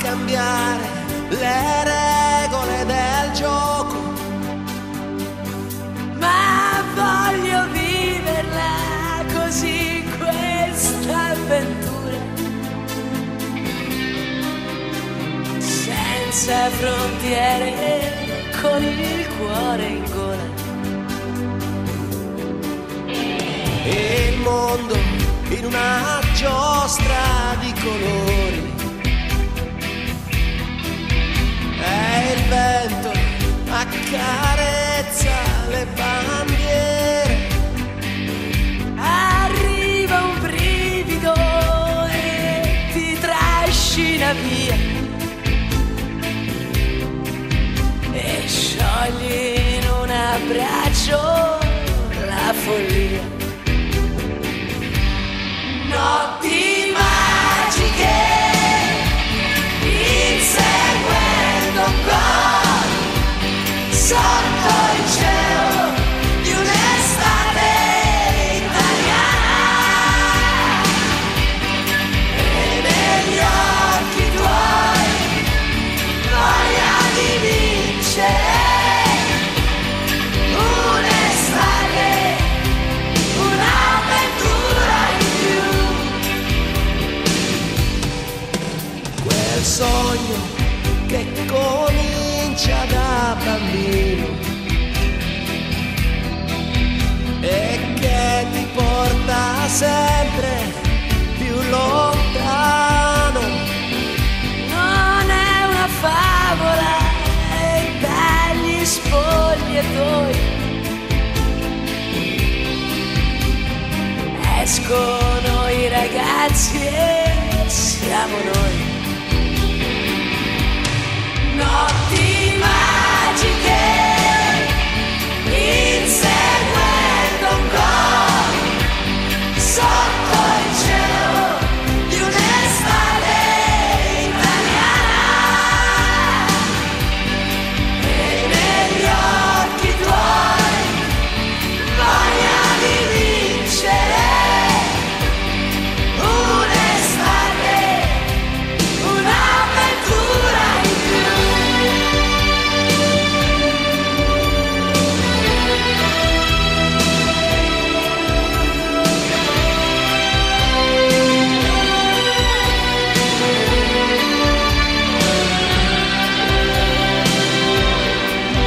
cambiare le regole del gioco, ma voglio viverla così questa avventura, senza frontiere, con il cuore in gola. E il mondo in una giostra di colori, e il vento accarezza le bandiere. Arriva un brivido e ti trascina via e sciogli in un abbraccio la follia. Notti magiche, inseguendo un gol sotto il cielo di un'estate italiana, e negli occhi tuoi voglia di vincere. Un'estate, un'avventura in più. Quel sogno che comincia da bambino e che ti porta sempre più lontano. Non è una favola, e belli spogliatoi escono i ragazzi e siamo noi. Notti magiche, inseguendo un gol sotto il cielo di un'estate italiana, e negli occhi tuoi voglia di vincere. Un'estate, un'avventura in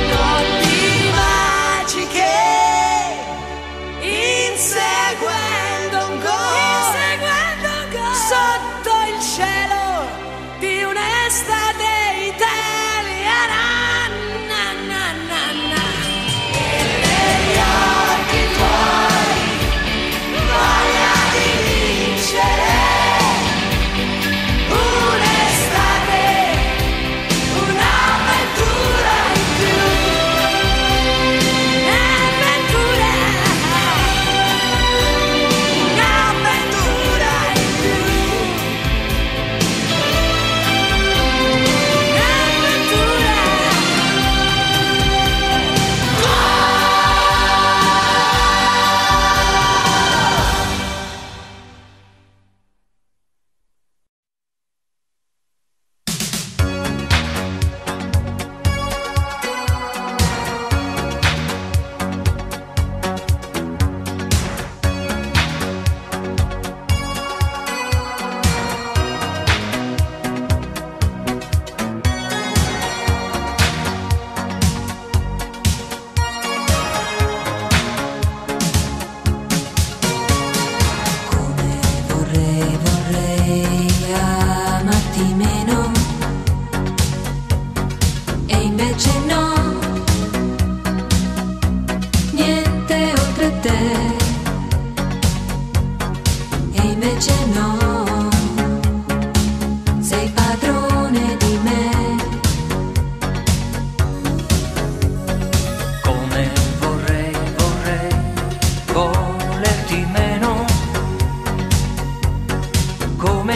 notti magiche, inseguendo un gol sotto il cielo di un'estate italiana. Na, na, na, na. E negli occhi tuoi voglia di vincere. Un'estate, un'avventura in più. Un'avventura in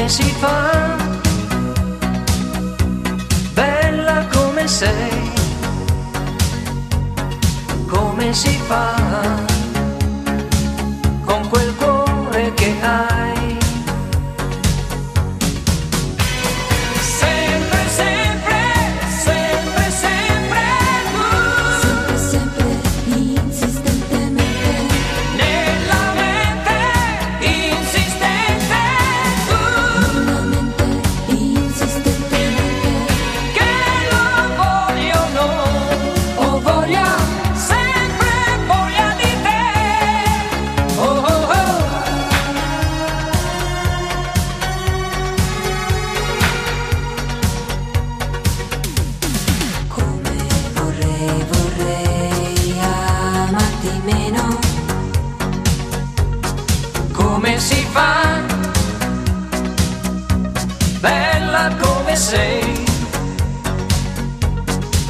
si fa, bella come sei, come si fa, con quel cuore che hai, sempre bella come sei.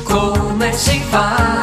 Come si fa